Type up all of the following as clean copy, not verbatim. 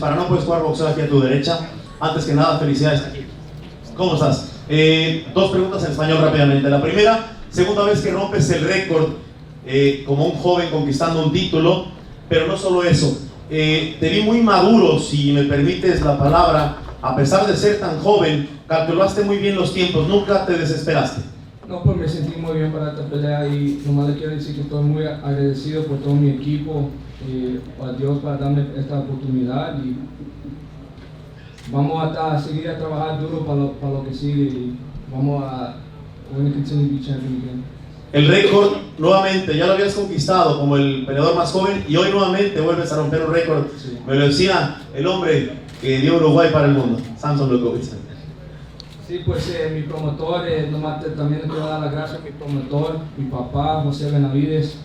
Para no puedes jugar boxeo aquí a tu derecha. Antes que nada, felicidades aquí. ¿Cómo estás? Dos preguntas en español rápidamente. La primera, segunda vez que rompes el récord como un joven conquistando un título, pero no solo eso. Te vi muy maduro, si me permites la palabra, a pesar de ser tan joven, calculaste muy bien los tiempos, nunca te desesperaste. No, pues me sentí muy bien para esta pelea y nomás le quiero decir que estoy muy agradecido por todo mi equipo, a Dios para darme esta oportunidad y vamos a seguir a trabajar duro para lo que sigue y vamos a continue to be champion again. El récord, nuevamente, ya lo habías conquistado como el peleador más joven y hoy nuevamente vuelves a romper un récord. Sí. Me lo decía el hombre que dio Uruguay para el mundo, Samson Lukovic. Sí, pues mi promotor, también le quiero dar las gracias a mi promotor, mi papá, José Benavidez.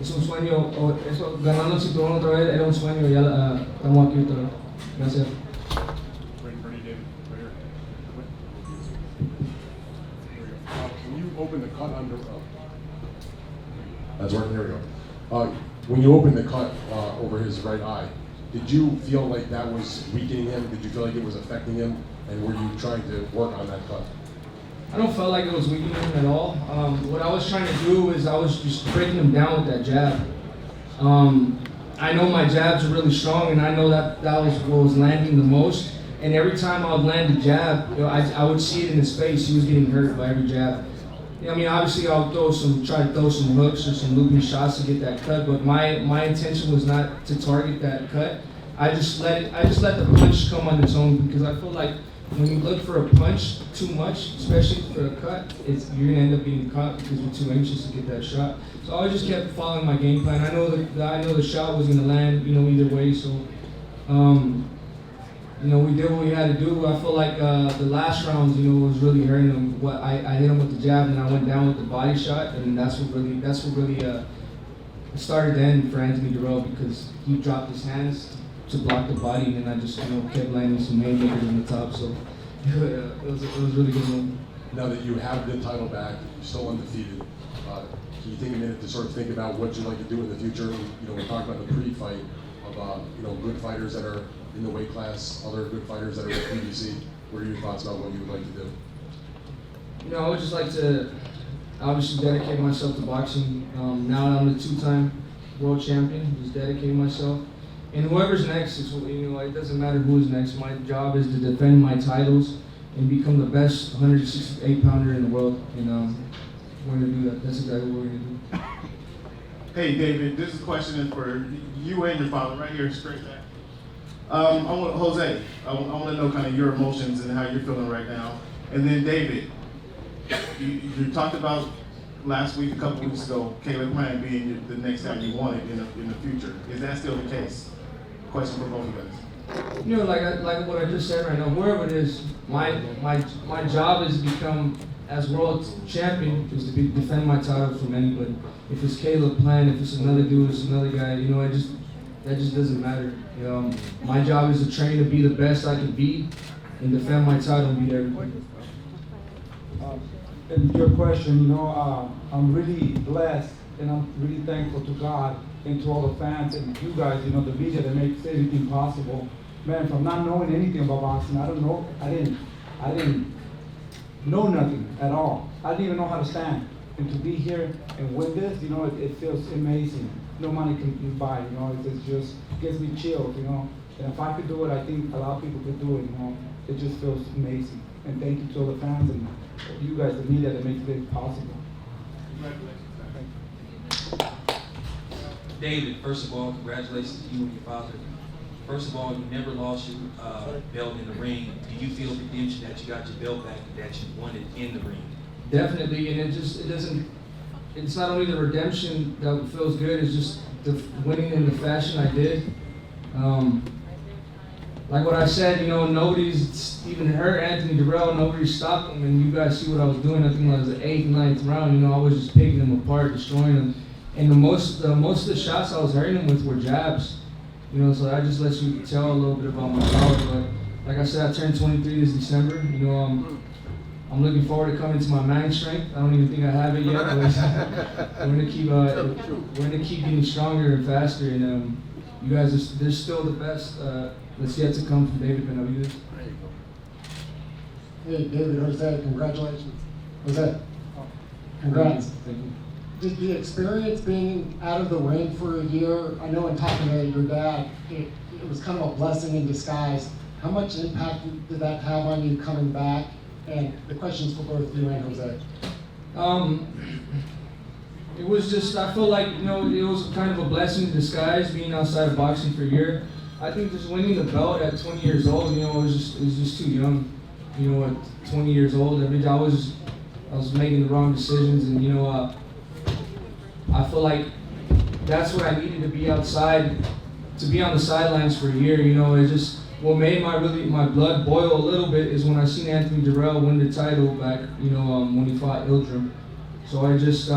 Es un sueño, eso, ganando el cinturón otra vez era un sueño, ya estamos aquí otra vez. Gracias. Can you open the cut under? That's right. There we go. When you opened the cut over his right eye, did you feel like that was weakening him? Did you feel like it was affecting him? And were you trying to work on that cut? I don't feel like it was weakening him at all. What I was trying to do is I was just breaking him down with that jab. I know my jabs are really strong, and I know that was what was landing the most. And every time I would land a jab, I would see it in his face. He was getting hurt by every jab. I mean, obviously I'll try to throw some hooks or some looping shots to get that cut, but my intention was not to target that cut. I just let the punch come on its own, because I feel like when you look for a punch too much, especially for a cut, you're gonna end up getting caught because you're too anxious to get that shot. So I just kept following my game plan. I know the shot was gonna land, either way. So, we did what we had to do. I feel like the last rounds, was really hurting him. I hit him with the jab, and I went down with the body shot, and that's what really started the end for Anthony Dirrell, because he dropped his hands to block the body, and then I just kept landing some haymakers on the top. So it was a really good one. Now that you have the title back, you're still undefeated. Can you take a minute to sort of think about what you'd like to do in the future? We talked about the pre-fight of good fighters that are in the weight class, other good fighters that are at PBC. What are your thoughts about what you would like to do? I would just like to obviously dedicate myself to boxing. Now that I'm the two-time world champion, just dedicate myself. And whoever's next, it doesn't matter who's next. My job is to defend my titles and become the best 168-pounder in the world. And we're going to do that. That's exactly what we're going to do. Hey, David, this question is for you and your father, right here, straight back. Jose, I want to know kind of your emotions and how you're feeling right now. And then David, you talked about last week, a couple weeks ago, Caleb Plant being the next guy you wanted in the future. Is that still the case? Question for both of us. Like what I just said right now, whoever it is, my job is to become, as world champion, is to defend my title from anybody. If it's Caleb Plant, if it's another dude, it's another guy, that just doesn't matter. My job is to train to be the best I can be and defend my title and beat everybody. And your question, I'm really blessed and I'm really thankful to God and to all the fans and you guys, the media that makes everything possible. Man, from not knowing anything about boxing, I didn't know nothing at all. I didn't even know how to stand. And to be here and win this, it feels amazing. No money can buy, it just gives me chills, And if I could do it, I think a lot of people could do it, It just feels amazing. And thank you to all the fans and you guys, the media, that makes it possible. David, first of all, congratulations to you and your father. First of all, you never lost your belt in the ring. Do you feel redemption that you got your belt back and that you won it in the ring? Definitely, and it's not only the redemption that feels good, it's just the winning in the fashion I did. Like what I said, nobody's even hurt Anthony Dirrell, nobody stopped him, and you guys see what I was doing. I think it was the 8th, 9th round, I was just picking him apart, destroying him. And most of the shots I was hurting him with were jabs. So that just lets you tell a little bit about my power. But like I said, I turned 23 this December. I'm looking forward to coming to my main strength. I don't even think I have it yet, but we're gonna keep getting stronger and faster. And you guys, they're still the best. That's yet to come from David Benavidez. Hey, David, Jose, congratulations. Jose, congrats. Thank you. Did the experience being out of the ring for a year, I know in talking to your dad, it was kind of a blessing in disguise. How much impact did that have on you coming back? And the question's for both you and Jose. It was just, I feel like, it was kind of a blessing in disguise being outside of boxing for a year. I think just winning the belt at 20 years old, it was just too young. At 20 years old, I was making the wrong decisions, and I feel like that's what I needed to be outside, to be on the sidelines for a year. It just, what made my blood boil a little bit is when I seen Anthony Dirrell win the title back, when he fought Ildrim. So I just, it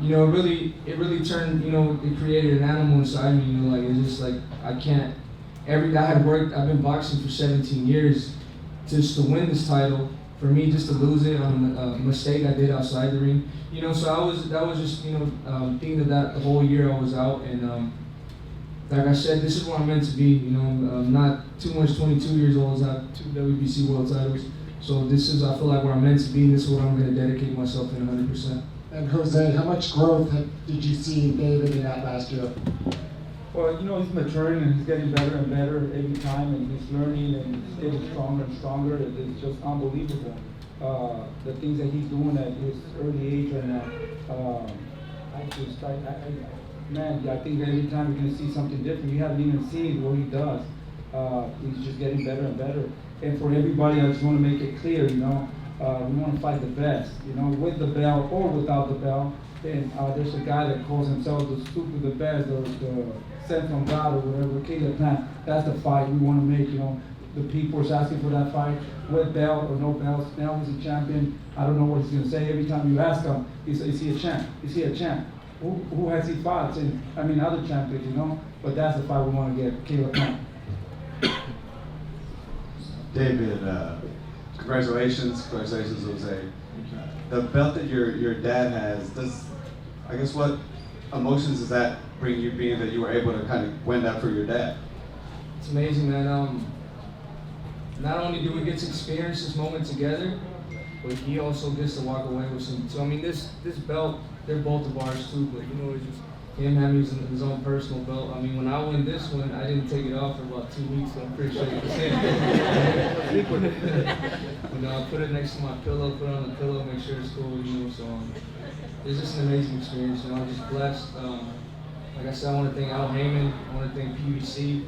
really turned, it created an animal inside me. It's just like I can't. I've been boxing for 17 years, just to win this title. For me, just to lose it on a mistake I did outside the ring, so that was just, thinking of that the whole year I was out, and like I said, this is where I'm meant to be. Not too much. 22 years old, I have 2 WBC world titles, so this is, I feel like, where I'm meant to be, and this is what I'm going to dedicate myself in 100%. And Jose, how much growth did you see in David in that last year? Well, he's maturing and he's getting better and better every time, and he's learning and he's getting stronger and stronger. It's just unbelievable. The things that he's doing at his early age right now. I think every time you're going to see something different. You haven't even seen what he does. He's just getting better and better. And for everybody, I just want to make it clear, we want to fight the best, with the belt or without the belt. And there's a guy that calls himself the super the best, or the sent from God or whatever, Caleb Plant. That's the fight we want to make. The people are asking for that fight, with belt or no belt. Now he's a champion. I don't know what he's going to say. Every time you ask him, he says, is he a champ? Is he a champ? Who has he fought? And other champions, But that's the fight we want to get, Caleb Plant. David, congratulations, Jose. The belt that your dad has, what emotions does that bring you, being that you were able to kind of win that for your dad? It's amazing, man. Not only do we get to experience this moment together, but he also gets to walk away with some. So this belt, they're both of ours too. But it's just him having his own personal belt. When I won this one, I didn't take it off for about 2 weeks. So I'm pretty sure you can see it. I put it next to my pillow, put it on the pillow, make sure it's cool. So it's just an amazing experience. I'm just blessed. Like I said, I want to thank Al Heyman. I want to thank PBC.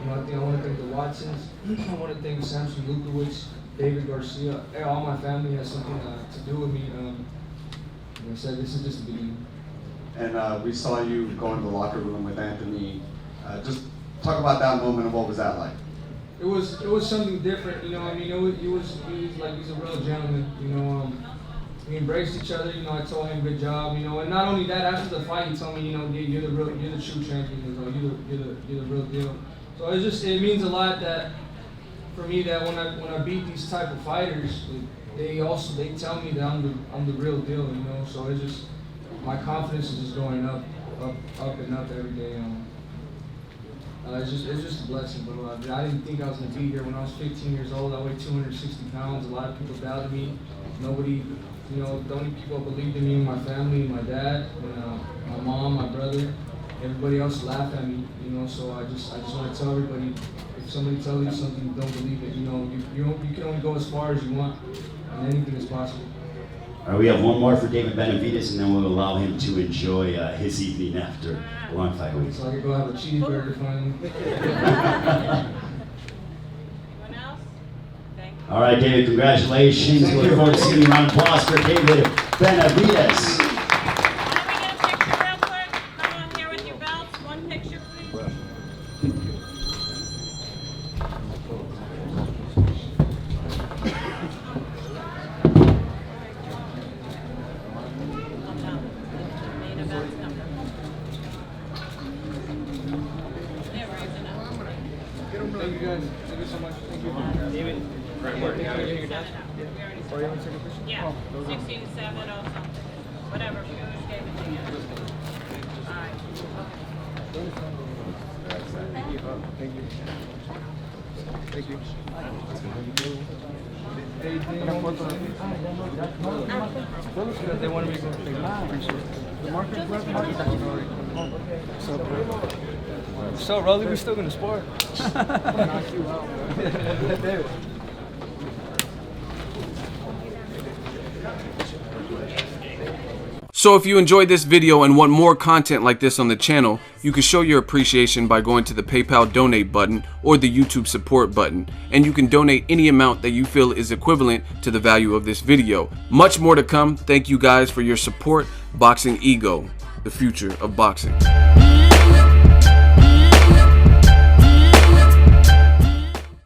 I want to thank the Watsons. I want to thank Samson Lukowicz, David Garcia. All my family has something to do with me. Like I said, this is just the beginning. And we saw you go in the locker room with Anthony. Just talk about that moment and what was that like? It was something different. He was like, he's a real gentleman. We embraced each other. I told him good job. And not only that, after the fight, he told me, you're the true champion. You're the real deal. So it means a lot that for me that when I beat these type of fighters, they tell me that I'm the real deal. So it's just, my confidence is just going up and up every day. It's just a blessing, bro. I didn't think I was gonna be here when I was 15 years old. I weighed 260 pounds. A lot of people doubted me. Nobody, the only people who believed in me, my family, my dad, my mom, my brother. Everybody else laughed at me, So I just want to tell everybody, if somebody tells you something, don't believe it. You can only go as far as you want, and anything is possible. All right, we have one more for David Benavidez, and then we'll allow him to enjoy his evening after a long fight week. So I can go have a cheeseburger finally. Anyone else? Thank you. All right, David, congratulations. We look forward to seeing you. Round of applause for David Benavidez. Thank you guys. Thank you so much. Thank you. David, great work. it out. We already said it. Yeah, 16-7 or something. Whatever, we always gave it to you. All right. Thank you. They wanted me to go take So, Rolly, we're still gonna sport. So if you enjoyed this video and want more content like this on the channel, you can show your appreciation by going to the PayPal donate button or the YouTube support button, and you can donate any amount that you feel is equivalent to the value of this video. Much more to come. Thank you guys for your support. Boxing Ego, the future of boxing.